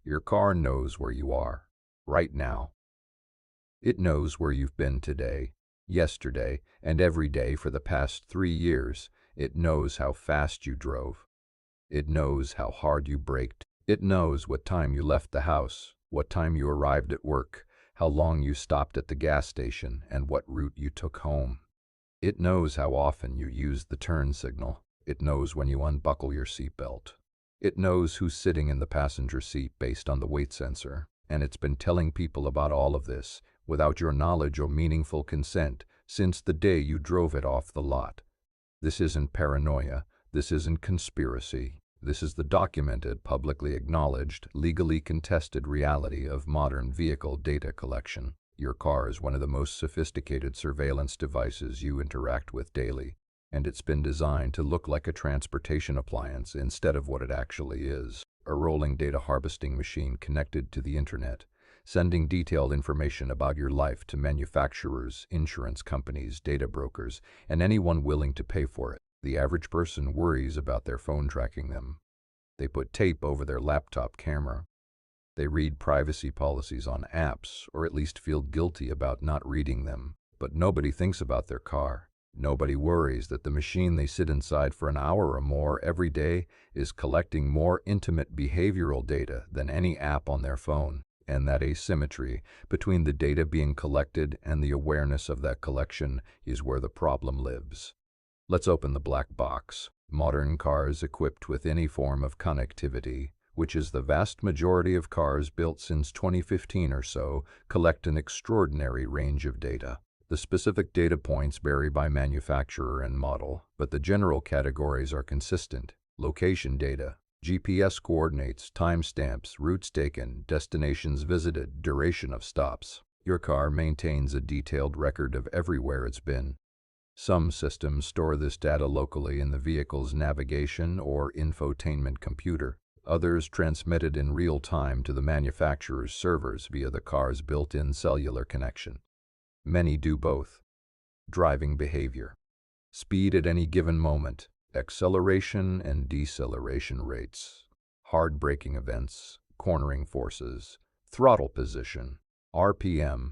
Your car knows where you are, right now. It knows where you've been today, yesterday, and every day for the past 3 years. It knows how fast you drove. It knows how hard you braked. It knows what time you left the house, what time you arrived at work, how long you stopped at the gas station, and what route you took home. It knows how often you use the turn signal. It knows when you unbuckle your seatbelt. It knows who's sitting in the passenger seat based on the weight sensor, and it's been telling people about all of this without your knowledge or meaningful consent since the day you drove it off the lot. This isn't paranoia. This isn't conspiracy. This is the documented, publicly acknowledged, legally contested reality of modern vehicle data collection. Your car is one of the most sophisticated surveillance devices you interact with daily, and it's been designed to look like a transportation appliance instead of what it actually is: a rolling data harvesting machine connected to the internet, sending detailed information about your life to manufacturers, insurance companies, data brokers, and anyone willing to pay for it. The average person worries about their phone tracking them. They put tape over their laptop camera. They read privacy policies on apps, or at least feel guilty about not reading them. But nobody thinks about their car. Nobody worries that the machine they sit inside for an hour or more every day is collecting more intimate behavioral data than any app on their phone, and that asymmetry between the data being collected and the awareness of that collection is where the problem lives. Let's open the black box. Modern cars equipped with any form of connectivity, which is the vast majority of cars built since 2015 or so, collect an extraordinary range of data. The specific data points vary by manufacturer and model, but the general categories are consistent. Location data, GPS coordinates, timestamps, routes taken, destinations visited, duration of stops. Your car maintains a detailed record of everywhere it's been. Some systems store this data locally in the vehicle's navigation or infotainment computer. Others transmit it in real time to the manufacturer's servers via the car's built-in cellular connection. Many do both. Driving behavior, speed at any given moment, acceleration and deceleration rates, hard braking events, cornering forces, throttle position, RPM,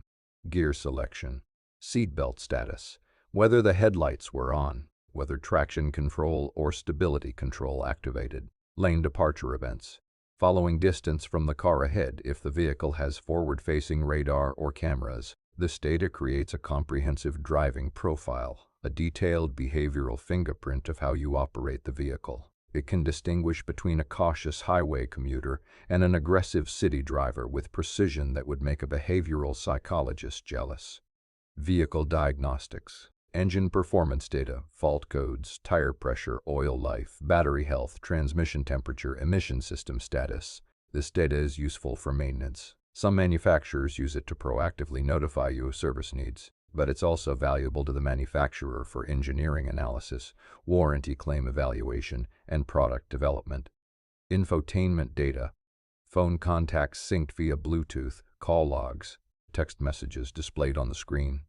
gear selection, seatbelt status, whether the headlights were on, whether traction control or stability control activated, lane departure events, following distance from the car ahead if the vehicle has forward-facing radar or cameras. This data creates a comprehensive driving profile, a detailed behavioral fingerprint of how you operate the vehicle. It can distinguish between a cautious highway commuter and an aggressive city driver with precision that would make a behavioral psychologist jealous. Vehicle diagnostics. Engine performance data, fault codes, tire pressure, oil life, battery health, transmission temperature, emission system status. This data is useful for maintenance. Some manufacturers use it to proactively notify you of service needs, but it's also valuable to the manufacturer for engineering analysis, warranty claim evaluation, and product development. Infotainment data. Phone contacts synced via Bluetooth, call logs, text messages displayed on the screen.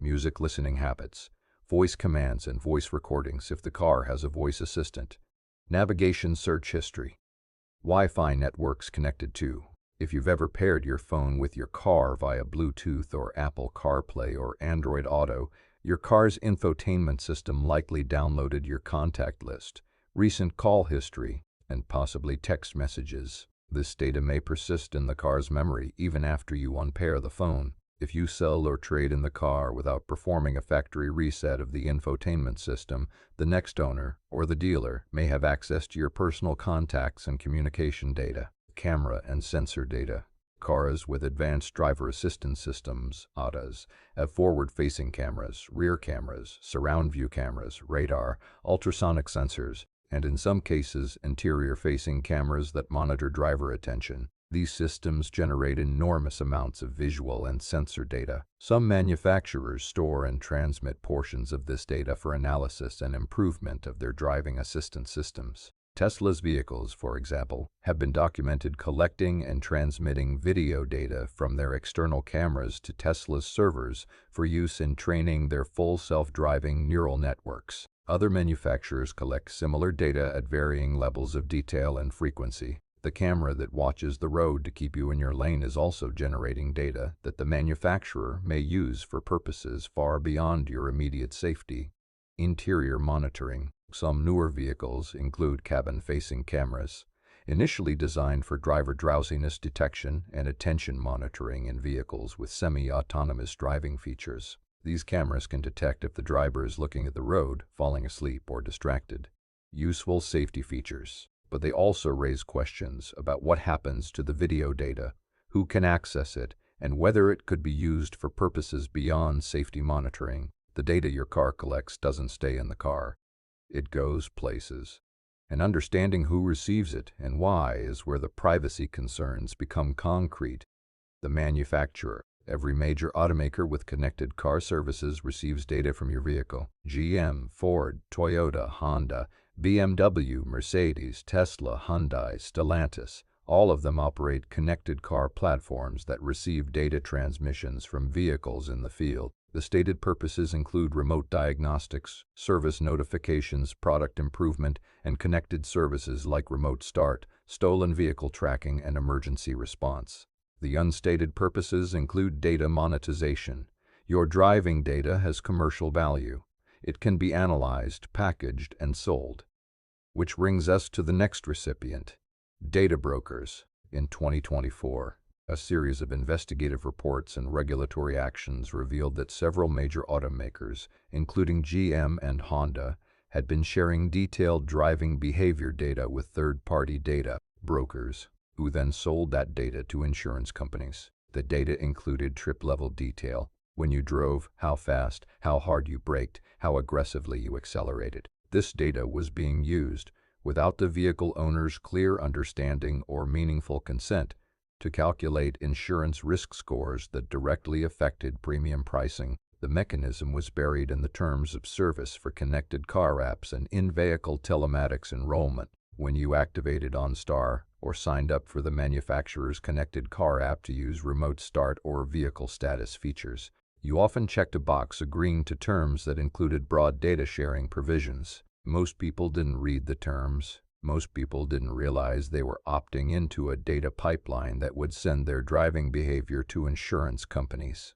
Music listening habits, voice commands and voice recordings if the car has a voice assistant. Navigation search history. Wi-Fi networks connected to. If you've ever paired your phone with your car via Bluetooth or Apple CarPlay or Android Auto, your car's infotainment system likely downloaded your contact list, recent call history, and possibly text messages. This data may persist in the car's memory even after you unpair the phone. If you sell or trade in the car without performing a factory reset of the infotainment system, the next owner, or the dealer, may have access to your personal contacts and communication data. Camera and sensor data. Cars with advanced driver assistance systems, ADAS, have forward-facing cameras, rear cameras, surround view cameras, radar, ultrasonic sensors, and in some cases, interior-facing cameras that monitor driver attention. These systems generate enormous amounts of visual and sensor data. Some manufacturers store and transmit portions of this data for analysis and improvement of their driving assistance systems. Tesla's vehicles, for example, have been documented collecting and transmitting video data from their external cameras to Tesla's servers for use in training their full self-driving neural networks. Other manufacturers collect similar data at varying levels of detail and frequency. The camera that watches the road to keep you in your lane is also generating data that the manufacturer may use for purposes far beyond your immediate safety. Interior monitoring. Some newer vehicles include cabin-facing cameras, initially designed for driver drowsiness detection and attention monitoring in vehicles with semi-autonomous driving features. These cameras can detect if the driver is looking at the road, falling asleep, or distracted. Useful safety features, but they also raise questions about what happens to the video data, who can access it, and whether it could be used for purposes beyond safety monitoring. The data your car collects doesn't stay in the car. It goes places. And understanding who receives it and why is where the privacy concerns become concrete. The manufacturer. Every major automaker with connected car services receives data from your vehicle. GM, Ford, Toyota, Honda, BMW, Mercedes, Tesla, Hyundai, Stellantis. All of them operate connected car platforms that receive data transmissions from vehicles in the field. The stated purposes include remote diagnostics, service notifications, product improvement, and connected services like remote start, stolen vehicle tracking, and emergency response. The unstated purposes include data monetization. Your driving data has commercial value. It can be analyzed, packaged, and sold. Which brings us to the next recipient, data brokers. In 2024, a series of investigative reports and regulatory actions revealed that several major automakers, including GM and Honda, had been sharing detailed driving behavior data with third-party data brokers, who then sold that data to insurance companies. The data included trip-level detail: when you drove, how fast, how hard you braked, how aggressively you accelerated. This data was being used, without the vehicle owner's clear understanding or meaningful consent, to calculate insurance risk scores that directly affected premium pricing. The mechanism was buried in the terms of service for connected car apps and in-vehicle telematics enrollment. When you activated OnStar or signed up for the manufacturer's connected car app to use remote start or vehicle status features, you often checked a box agreeing to terms that included broad data sharing provisions. Most people didn't read the terms. Most people didn't realize they were opting into a data pipeline that would send their driving behavior to insurance companies.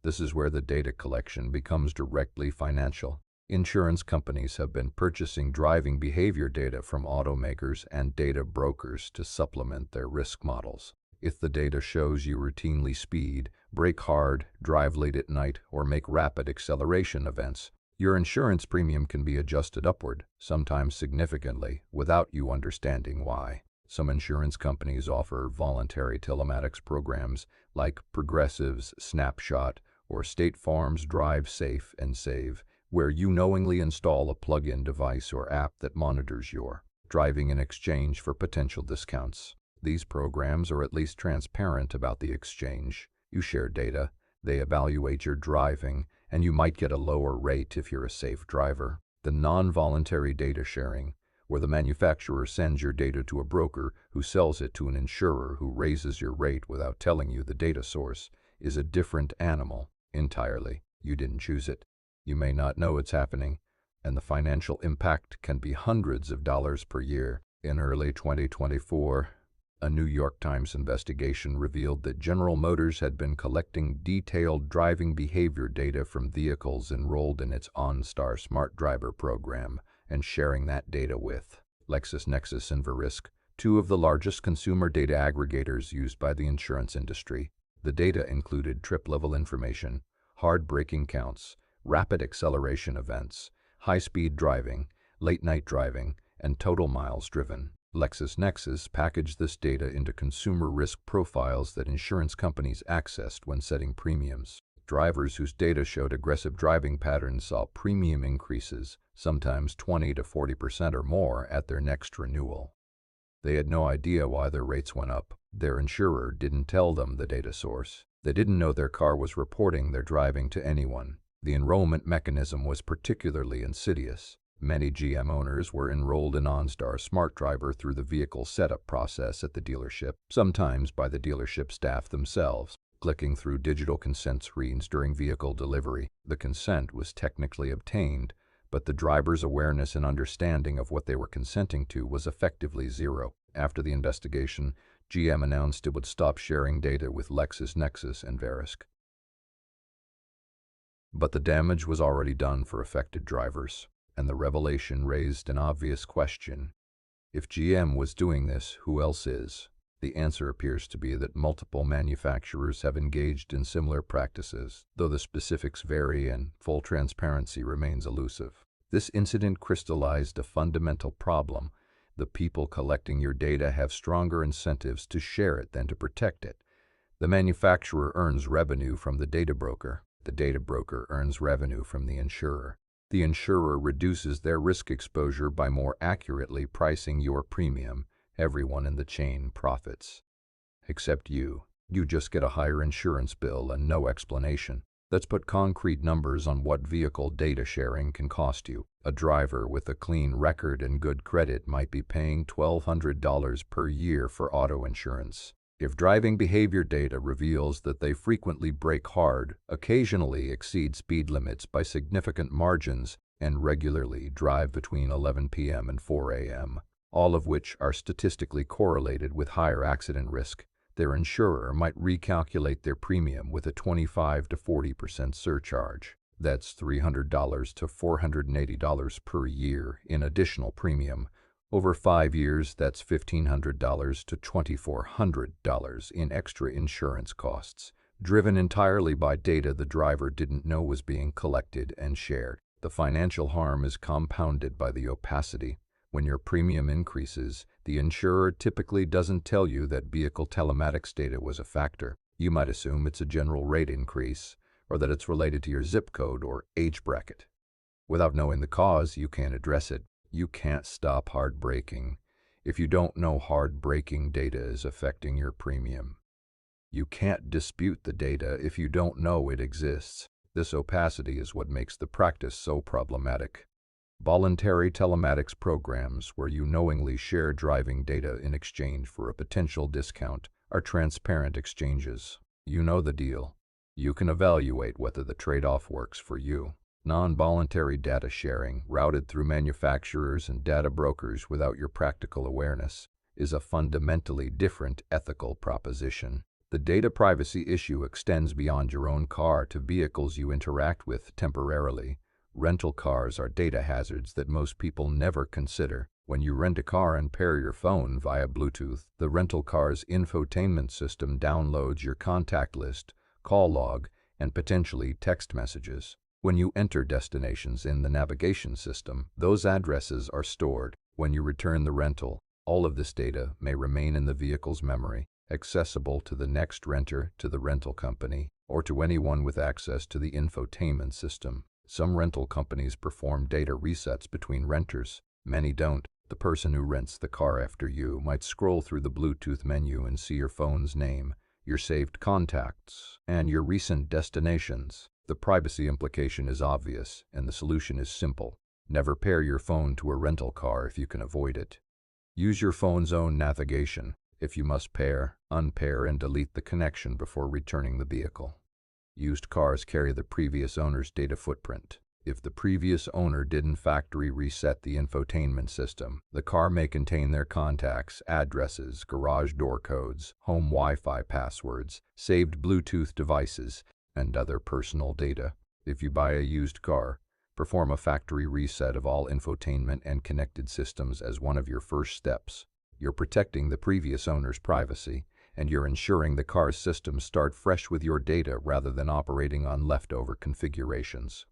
This is where the data collection becomes directly financial. Insurance companies have been purchasing driving behavior data from automakers and data brokers to supplement their risk models. If the data shows you routinely speed, brake hard, drive late at night, or make rapid acceleration events, your insurance premium can be adjusted upward, sometimes significantly, without you understanding why. Some insurance companies offer voluntary telematics programs like Progressive's Snapshot or State Farm's Drive Safe and Save, where you knowingly install a plug-in device or app that monitors your driving in exchange for potential discounts. These programs are at least transparent about the exchange. You share data, they evaluate your driving, and you might get a lower rate if you're a safe driver. The non-voluntary data sharing, where the manufacturer sends your data to a broker who sells it to an insurer who raises your rate without telling you the data source, is a different animal entirely. You didn't choose it. You may not know it's happening, and the financial impact can be hundreds of dollars per year. In early 2024, a New York Times investigation revealed that General Motors had been collecting detailed driving behavior data from vehicles enrolled in its OnStar Smart Driver program and sharing that data with LexisNexis and Verisk, two of the largest consumer data aggregators used by the insurance industry. The data included trip-level information, hard braking counts, rapid acceleration events, high-speed driving, late-night driving, and total miles driven. LexisNexis packaged this data into consumer risk profiles that insurance companies accessed when setting premiums. Drivers whose data showed aggressive driving patterns saw premium increases, sometimes 20 to 40% or more, at their next renewal. They had no idea why their rates went up. Their insurer didn't tell them the data source. They didn't know their car was reporting their driving to anyone. The enrollment mechanism was particularly insidious. Many GM owners were enrolled in OnStar Smart Driver through the vehicle setup process at the dealership, sometimes by the dealership staff themselves. Clicking through digital consent screens during vehicle delivery, the consent was technically obtained, but the driver's awareness and understanding of what they were consenting to was effectively zero. After the investigation, GM announced it would stop sharing data with LexisNexis and Verisk. But the damage was already done for affected drivers, and the revelation raised an obvious question. If GM was doing this, who else is? The answer appears to be that multiple manufacturers have engaged in similar practices, though the specifics vary and full transparency remains elusive. This incident crystallized a fundamental problem. The people collecting your data have stronger incentives to share it than to protect it. The manufacturer earns revenue from the data broker. The data broker earns revenue from the insurer. The insurer reduces their risk exposure by more accurately pricing your premium. Everyone in the chain profits. Except you. You just get a higher insurance bill and no explanation. Let's put concrete numbers on what vehicle data sharing can cost you. A driver with a clean record and good credit might be paying $1,200 per year for auto insurance. If driving behavior data reveals that they frequently brake hard, occasionally exceed speed limits by significant margins, and regularly drive between 11 p.m. and 4 a.m., all of which are statistically correlated with higher accident risk, their insurer might recalculate their premium with a 25 to 40% surcharge. That's $300 to $480 per year in additional premium. Over 5 years, that's $1,500 to $2,400 in extra insurance costs, driven entirely by data the driver didn't know was being collected and shared. The financial harm is compounded by the opacity. When your premium increases, the insurer typically doesn't tell you that vehicle telematics data was a factor. You might assume it's a general rate increase, or that it's related to your zip code or age bracket. Without knowing the cause, you can't address it. You can't stop hard braking if you don't know hard braking data is affecting your premium. You can't dispute the data if you don't know it exists. This opacity is what makes the practice so problematic. Voluntary telematics programs where you knowingly share driving data in exchange for a potential discount are transparent exchanges. You know the deal. You can evaluate whether the trade-off works for you. Non-voluntary data sharing, routed through manufacturers and data brokers without your practical awareness, is a fundamentally different ethical proposition. The data privacy issue extends beyond your own car to vehicles you interact with temporarily. Rental cars are data hazards that most people never consider. When you rent a car and pair your phone via Bluetooth, the rental car's infotainment system downloads your contact list, call log, and potentially text messages. When you enter destinations in the navigation system, those addresses are stored. When you return the rental, all of this data may remain in the vehicle's memory, accessible to the next renter, to the rental company, or to anyone with access to the infotainment system. Some rental companies perform data resets between renters. Many don't. The person who rents the car after you might scroll through the Bluetooth menu and see your phone's name, your saved contacts, and your recent destinations. The privacy implication is obvious, and the solution is simple. Never pair your phone to a rental car if you can avoid it. Use your phone's own navigation. If you must pair, unpair, and delete the connection before returning the vehicle. Used cars carry the previous owner's data footprint. If the previous owner didn't factory reset the infotainment system, the car may contain their contacts, addresses, garage door codes, home Wi-Fi passwords, saved Bluetooth devices, and other personal data. If you buy a used car, perform a factory reset of all infotainment and connected systems as one of your first steps. You're protecting the previous owner's privacy, and you're ensuring the car's systems start fresh with your data rather than operating on leftover configurations.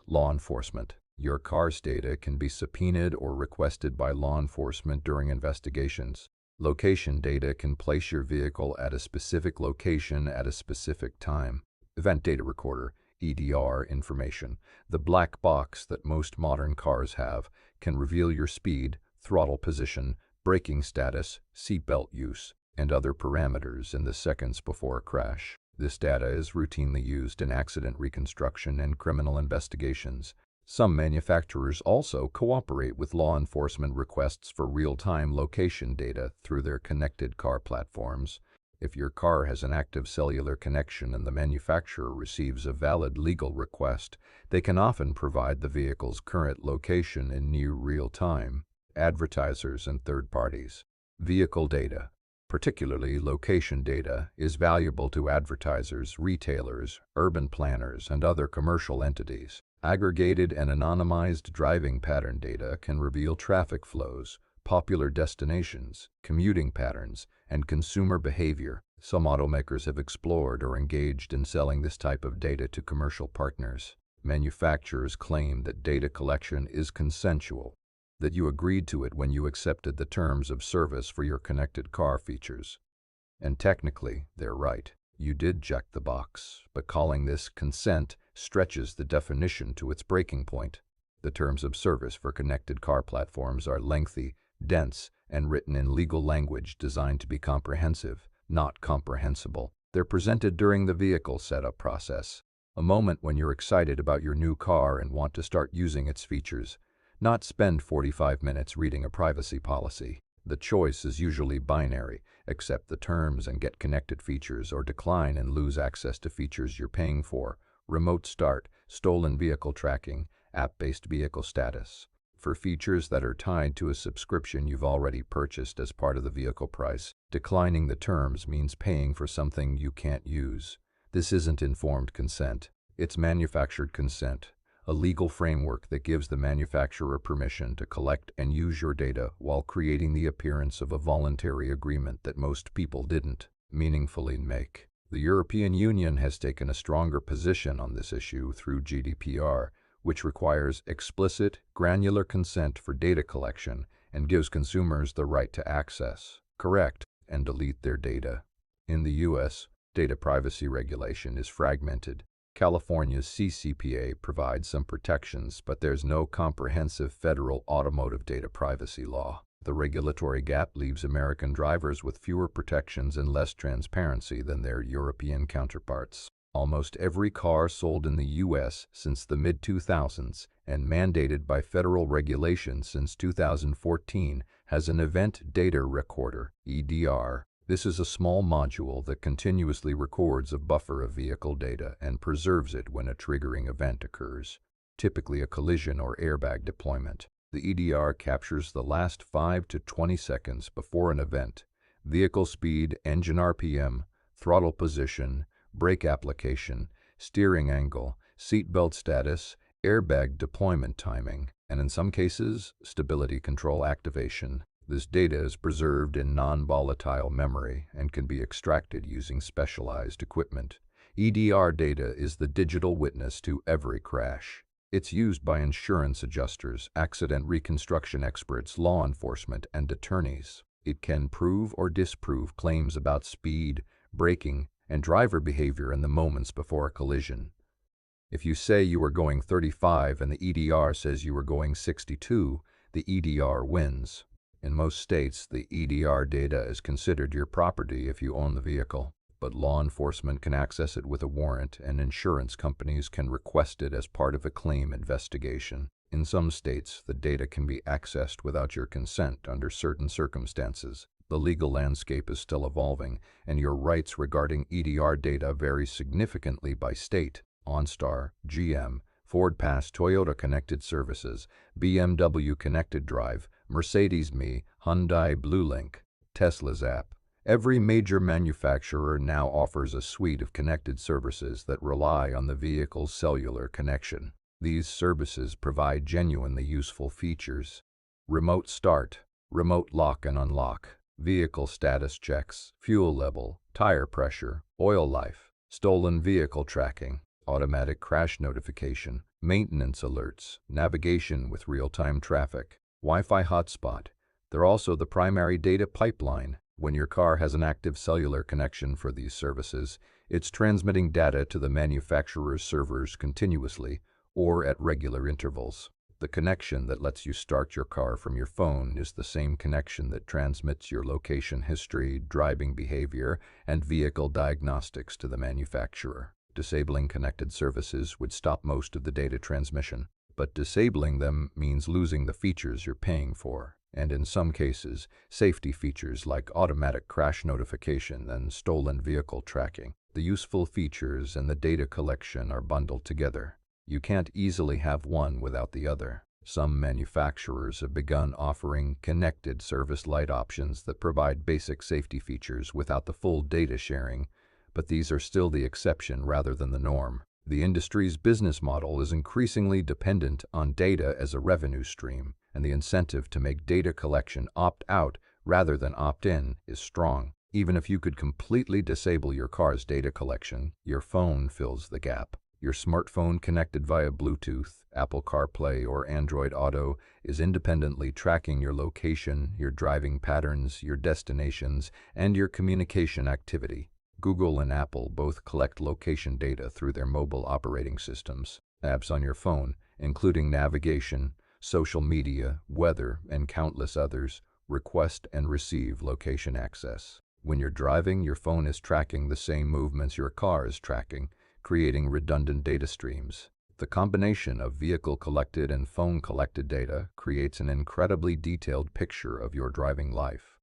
Law enforcement. Your car's data can be subpoenaed or requested by law enforcement during investigations. Location data can place your vehicle at a specific location at a specific time. Event data recorder, EDR information, the black box that most modern cars have, can reveal your speed, throttle position, braking status, seatbelt use, and other parameters in the seconds before a crash. This data is routinely used in accident reconstruction and criminal investigations. Some manufacturers also cooperate with law enforcement requests for real-time location data through their connected car platforms. If your car has an active cellular connection and the manufacturer receives a valid legal request, they can often provide the vehicle's current location in near real time. Advertisers and third parties. Vehicle data, particularly location data, is valuable to advertisers, retailers, urban planners, and other commercial entities. Aggregated and anonymized driving pattern data can reveal traffic flows, popular destinations, commuting patterns, and consumer behavior. Some automakers have explored or engaged in selling this type of data to commercial partners. Manufacturers claim that data collection is consensual, that you agreed to it when you accepted the terms of service for your connected car features. And technically, they're right. You did check the box, but calling this consent stretches the definition to its breaking point. The terms of service for connected car platforms are lengthy, dense, and written in legal language designed to be comprehensive, not comprehensible. They're presented during the vehicle setup process, a moment when you're excited about your new car and want to start using its features, not spend 45 minutes reading a privacy policy. The choice is usually binary: accept the terms and get connected features, or decline and lose access to features you're paying for. Remote start, stolen vehicle tracking, app-based vehicle status. For features that are tied to a subscription you've already purchased as part of the vehicle price, declining the terms means paying for something you can't use. This isn't informed consent. It's manufactured consent, a legal framework that gives the manufacturer permission to collect and use your data while creating the appearance of a voluntary agreement that most people didn't meaningfully make. The European Union has taken a stronger position on this issue through GDPR, which requires explicit, granular consent for data collection and gives consumers the right to access, correct, and delete their data. In the U.S., data privacy regulation is fragmented. California's CCPA provides some protections, but there's no comprehensive federal automotive data privacy law. The regulatory gap leaves American drivers with fewer protections and less transparency than their European counterparts. Almost every car sold in the U.S. since the mid-2000s and mandated by federal regulation since 2014 has an Event Data Recorder, EDR. This is a small module that continuously records a buffer of vehicle data and preserves it when a triggering event occurs, typically a collision or airbag deployment. The EDR captures the last 5 to 20 seconds before an event: vehicle speed, engine RPM, throttle position, brake application, steering angle, seatbelt status, airbag deployment timing, and in some cases, stability control activation. This data is preserved in non-volatile memory and can be extracted using specialized equipment. EDR data is the digital witness to every crash. It's used by insurance adjusters, accident reconstruction experts, law enforcement, and attorneys. It can prove or disprove claims about speed, braking, and driver behavior in the moments before a collision. If you say you were going 35 and the EDR says you were going 62, the EDR wins. In most states, the EDR data is considered your property if you own the vehicle, but law enforcement can access it with a warrant and insurance companies can request it as part of a claim investigation. In some states, the data can be accessed without your consent under certain circumstances. The legal landscape is still evolving, and your rights regarding EDR data vary significantly by state. OnStar, GM, Ford Pass, Toyota Connected Services, BMW Connected Drive, Mercedes Me, Hyundai BlueLink, Tesla's app. Every major manufacturer now offers a suite of connected services that rely on the vehicle's cellular connection. These services provide genuinely useful features: remote start, remote lock and unlock, vehicle status checks, fuel level, tire pressure, oil life, stolen vehicle tracking, automatic crash notification, maintenance alerts, navigation with real-time traffic, Wi-Fi hotspot. They're also the primary data pipeline. When your car has an active cellular connection for these services, it's transmitting data to the manufacturer's servers continuously or at regular intervals. The connection that lets you start your car from your phone is the same connection that transmits your location history, driving behavior, and vehicle diagnostics to the manufacturer. Disabling connected services would stop most of the data transmission, but disabling them means losing the features you're paying for. and in some cases, safety features like automatic crash notification and stolen vehicle tracking. The useful features and the data collection are bundled together. You can't easily have one without the other. Some manufacturers have begun offering connected service light options that provide basic safety features without the full data sharing, but these are still the exception rather than the norm. The industry's business model is increasingly dependent on data as a revenue stream, and the incentive to make data collection opt-out rather than opt-in is strong. Even if you could completely disable your car's data collection, your phone fills the gap. Your smartphone connected via Bluetooth, Apple CarPlay, or Android Auto is independently tracking your location, your driving patterns, your destinations, and your communication activity. Google and Apple both collect location data through their mobile operating systems. Apps on your phone, including navigation, social media, weather, and countless others, request and receive location access. When you're driving, your phone is tracking the same movements your car is tracking, creating redundant data streams. The combination of vehicle-collected and phone-collected data creates an incredibly detailed picture of your driving life.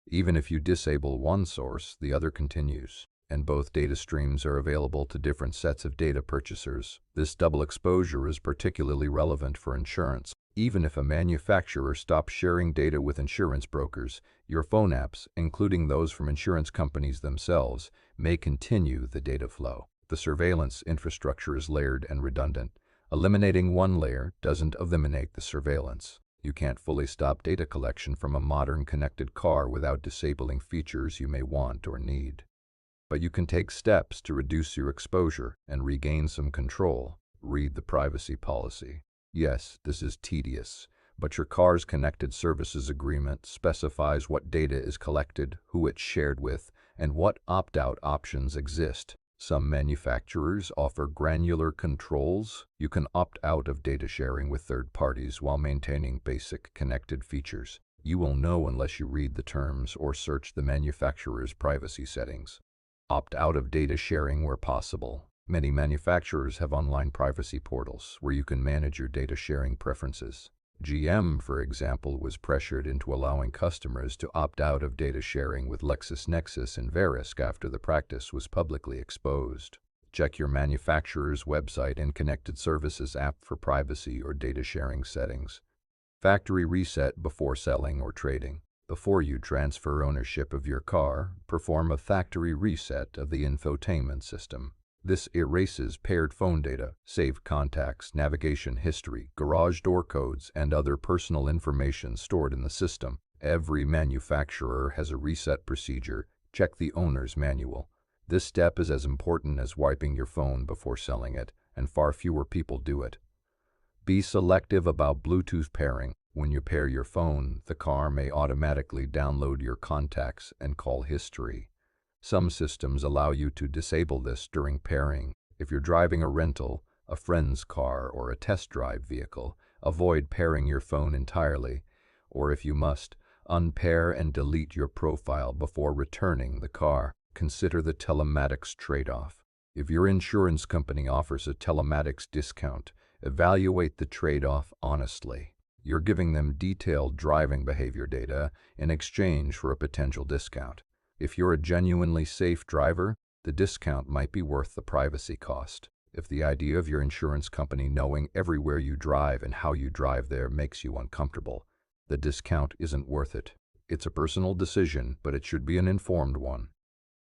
Even if you disable one source, the other continues, and both data streams are available to different sets of data purchasers. This double exposure is particularly relevant for insurance. Even if a manufacturer stops sharing data with insurance brokers, your phone apps, including those from insurance companies themselves, may continue the data flow. The surveillance infrastructure is layered and redundant. Eliminating one layer doesn't eliminate the surveillance. You can't fully stop data collection from a modern connected car without disabling features you may want or need. But you can take steps to reduce your exposure and regain some control. Read the privacy policy. Yes, this is tedious, but your car's connected services agreement specifies what data is collected, who it's shared with, and what opt-out options exist. Some manufacturers offer granular controls. You can opt out of data sharing with third parties while maintaining basic connected features. You will know unless you read the terms or search the manufacturer's privacy settings. Opt out of data sharing where possible. Many manufacturers have online privacy portals where you can manage your data sharing preferences. GM, for example, was pressured into allowing customers to opt out of data sharing with LexisNexis and Verisk after the practice was publicly exposed. Check your manufacturer's website and connected services app for privacy or data sharing settings. Factory reset before selling or trading. Before you transfer ownership of your car, perform a factory reset of the infotainment system. This erases paired phone data, saved contacts, navigation history, garage door codes, and other personal information stored in the system. Every manufacturer has a reset procedure. Check the owner's manual. This step is as important as wiping your phone before selling it, and far fewer people do it. Be selective about Bluetooth pairing. When you pair your phone, the car may automatically download your contacts and call history. Some systems allow you to disable this during pairing. If you're driving a rental, a friend's car, or a test drive vehicle, avoid pairing your phone entirely, or if you must, unpair and delete your profile before returning the car. Consider the telematics trade-off. If your insurance company offers a telematics discount, evaluate the trade-off honestly. You're giving them detailed driving behavior data in exchange for a potential discount. If you're a genuinely safe driver, the discount might be worth the privacy cost. If the idea of your insurance company knowing everywhere you drive and how you drive there makes you uncomfortable, the discount isn't worth it. It's a personal decision, but it should be an informed one.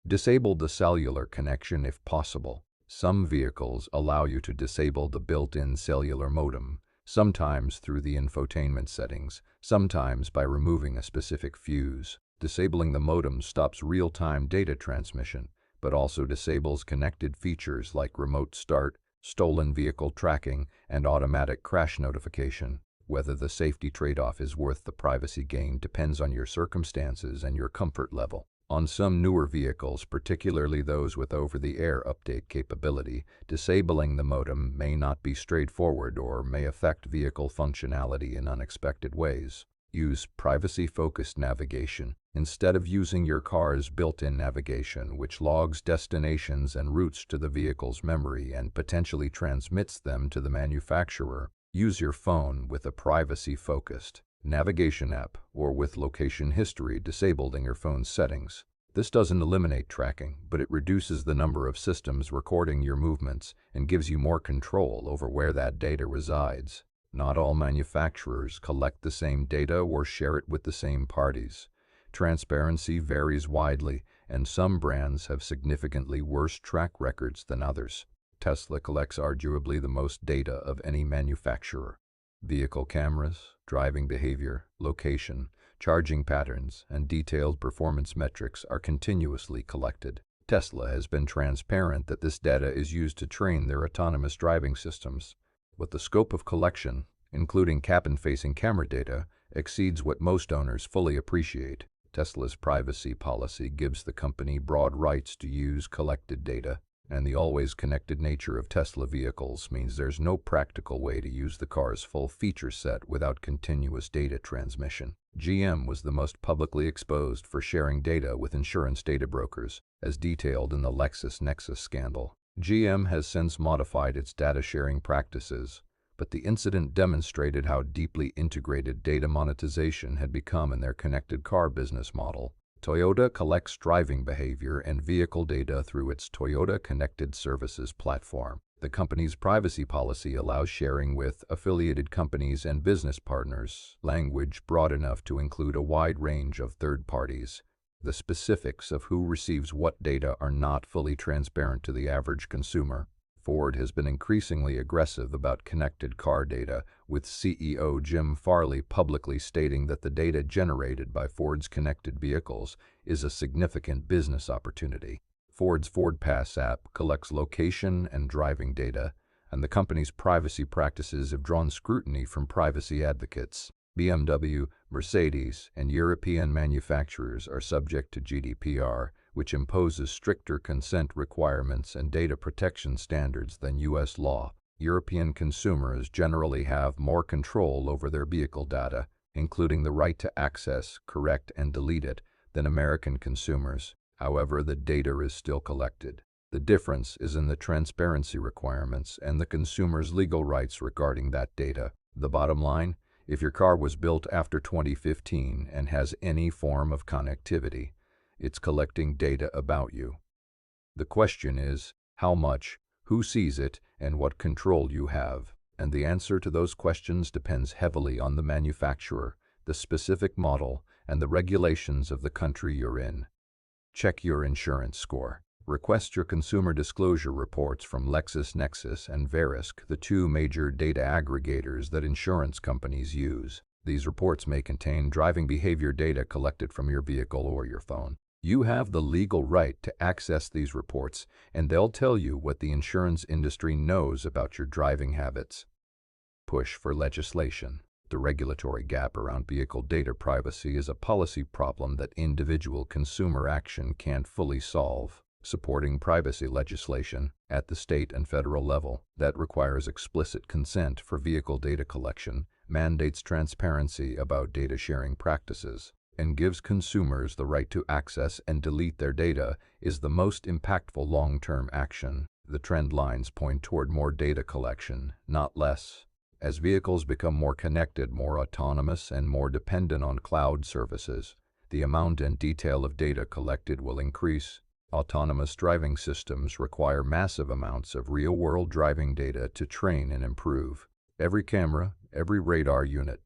Disable the cellular connection if possible. Some vehicles allow you to disable the built-in cellular modem, sometimes through the infotainment settings, sometimes by removing a specific fuse. Disabling the modem stops real-time data transmission, but also disables connected features like remote start, stolen vehicle tracking, and automatic crash notification. Whether the safety trade-off is worth the privacy gain depends on your circumstances and your comfort level. On some newer vehicles, particularly those with over-the-air update capability, disabling the modem may not be straightforward or may affect vehicle functionality in unexpected ways. Use privacy-focused navigation instead of using your car's built-in navigation, which logs destinations and routes to the vehicle's memory and potentially transmits them to the manufacturer. Use your phone with a privacy-focused navigation app, or with location history disabled in your phone's settings. This doesn't eliminate tracking, but it reduces the number of systems recording your movements and gives you more control over where that data resides. Not all manufacturers collect the same data or share it with the same parties. Transparency varies widely, and some brands have significantly worse track records than others. Tesla collects arguably the most data of any manufacturer. Vehicle cameras, driving behavior, location, charging patterns, and detailed performance metrics are continuously collected. Tesla has been transparent that this data is used to train their autonomous driving systems, but the scope of collection, including cabin-facing camera data, exceeds what most owners fully appreciate. Tesla's privacy policy gives the company broad rights to use collected data, and the always connected nature of Tesla vehicles means there's no practical way to use the car's full feature set without continuous data transmission. GM was the most publicly exposed for sharing data with insurance data brokers, as detailed in the LexisNexis scandal. GM has since modified its data sharing practices, but the incident demonstrated how deeply integrated data monetization had become in their connected car business model. Toyota collects driving behavior and vehicle data through its Toyota Connected Services platform. The company's privacy policy allows sharing with affiliated companies and business partners, language broad enough to include a wide range of third parties. The specifics of who receives what data are not fully transparent to the average consumer. Ford has been increasingly aggressive about connected car data, with CEO Jim Farley publicly stating that the data generated by Ford's connected vehicles is a significant business opportunity. Ford's FordPass app collects location and driving data, and the company's privacy practices have drawn scrutiny from privacy advocates. BMW, Mercedes, and European manufacturers are subject to GDPR, which imposes stricter consent requirements and data protection standards than U.S. law. European consumers generally have more control over their vehicle data, including the right to access, correct, and delete it, than American consumers. However, the data is still collected. The difference is in the transparency requirements and the consumer's legal rights regarding that data. The bottom line: if your car was built after 2015 and has any form of connectivity, it's collecting data about you. The question is, how much, who sees it, and what control you have. And the answer to those questions depends heavily on the manufacturer, the specific model, and the regulations of the country you're in. Check your insurance score. Request your consumer disclosure reports from LexisNexis and Verisk, the two major data aggregators that insurance companies use. These reports may contain driving behavior data collected from your vehicle or your phone. You have the legal right to access these reports, and they'll tell you what the insurance industry knows about your driving habits. Push for legislation. The regulatory gap around vehicle data privacy is a policy problem that individual consumer action can't fully solve. Supporting privacy legislation at the state and federal level that requires explicit consent for vehicle data collection, mandates transparency about data sharing practices, and gives consumers the right to access and delete their data is the most impactful long-term action. The trend lines point toward more data collection, not less. As vehicles become more connected, more autonomous, and more dependent on cloud services, the amount and detail of data collected will increase. Autonomous driving systems require massive amounts of real-world driving data to train and improve. Every camera, every radar unit,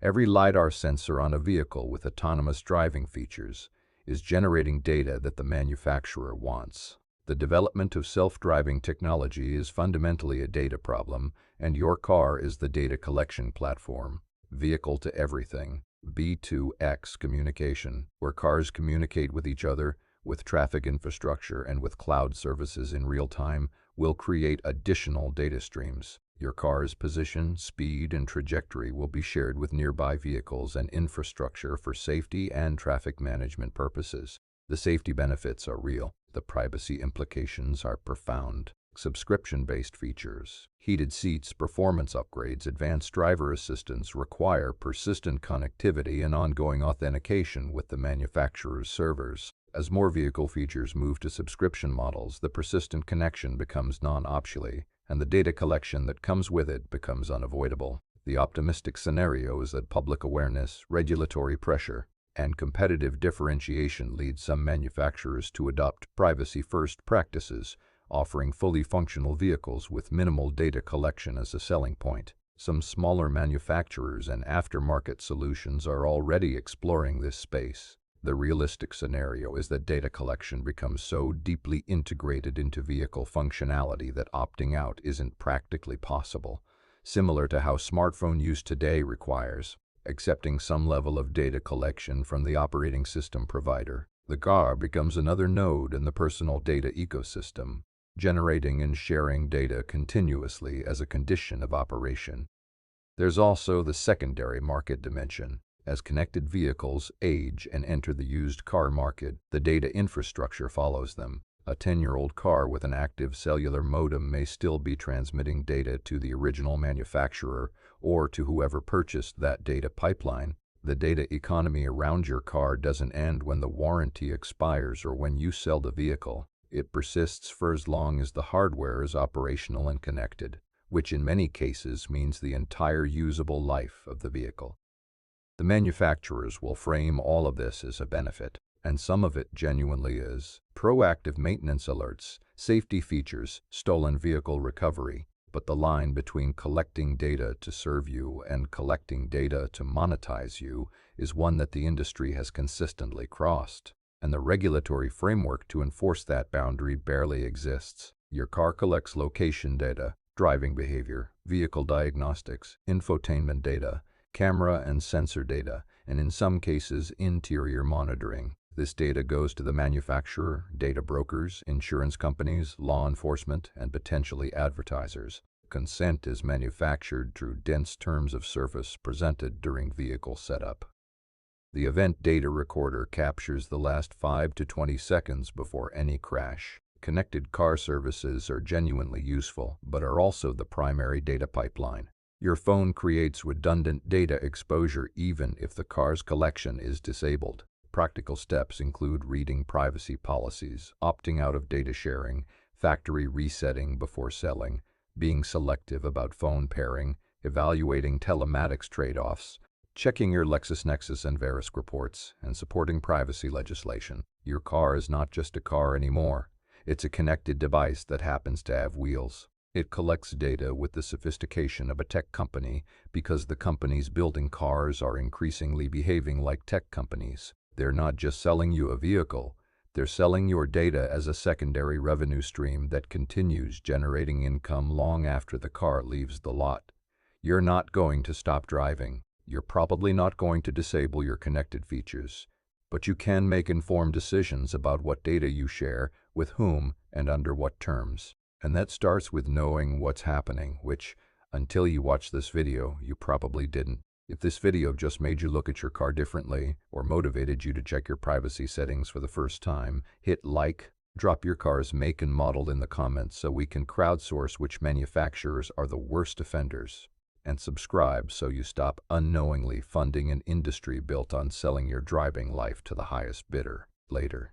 every LiDAR sensor on a vehicle with autonomous driving features is generating data that the manufacturer wants. The development of self-driving technology is fundamentally a data problem, and your car is the data collection platform. Vehicle to everything, V2X communication, where cars communicate with each other, with traffic infrastructure, and with cloud services in real time, will create additional data streams. Your car's position, speed, and trajectory will be shared with nearby vehicles and infrastructure for safety and traffic management purposes. The safety benefits are real. The privacy implications are profound. Subscription-based features, heated seats, performance upgrades, advanced driver assistance require persistent connectivity and ongoing authentication with the manufacturer's servers. As more vehicle features move to subscription models, the persistent connection becomes non-optional, and the data collection that comes with it becomes unavoidable. The optimistic scenario is that public awareness, regulatory pressure, and competitive differentiation lead some manufacturers to adopt privacy-first practices, offering fully functional vehicles with minimal data collection as a selling point. Some smaller manufacturers and aftermarket solutions are already exploring this space. The realistic scenario is that data collection becomes so deeply integrated into vehicle functionality that opting out isn't practically possible, similar to how smartphone use today requires accepting some level of data collection from the operating system provider. The car becomes another node in the personal data ecosystem, generating and sharing data continuously as a condition of operation. There's also the secondary market dimension. As connected vehicles age and enter the used car market, the data infrastructure follows them. A 10-year-old car with an active cellular modem may still be transmitting data to the original manufacturer or to whoever purchased that data pipeline. The data economy around your car doesn't end when the warranty expires or when you sell the vehicle. It persists for as long as the hardware is operational and connected, which in many cases means the entire usable life of the vehicle. The manufacturers will frame all of this as a benefit, and some of it genuinely is. Proactive maintenance alerts, safety features, stolen vehicle recovery, but the line between collecting data to serve you and collecting data to monetize you is one that the industry has consistently crossed, and the regulatory framework to enforce that boundary barely exists. Your car collects location data, driving behavior, vehicle diagnostics, infotainment data, camera and sensor data, and in some cases, interior monitoring. This data goes to the manufacturer, data brokers, insurance companies, law enforcement, and potentially advertisers. Consent is manufactured through dense terms of service presented during vehicle setup. The event data recorder captures the last 5 to 20 seconds before any crash. Connected car services are genuinely useful, but are also the primary data pipeline. Your phone creates redundant data exposure even if the car's collection is disabled. Practical steps include reading privacy policies, opting out of data sharing, factory resetting before selling, being selective about phone pairing, evaluating telematics trade-offs, checking your LexisNexis and Verisk reports, and supporting privacy legislation. Your car is not just a car anymore. It's a connected device that happens to have wheels. It collects data with the sophistication of a tech company because the companies building cars are increasingly behaving like tech companies. They're not just selling you a vehicle, they're selling your data as a secondary revenue stream that continues generating income long after the car leaves the lot. You're not going to stop driving. You're probably not going to disable your connected features, but you can make informed decisions about what data you share, with whom, and under what terms. And that starts with knowing what's happening, which, until you watch this video, you probably didn't. If this video just made you look at your car differently, or motivated you to check your privacy settings for the first time, hit like, drop your car's make and model in the comments so we can crowdsource which manufacturers are the worst offenders, and subscribe so you stop unknowingly funding an industry built on selling your driving life to the highest bidder. Later.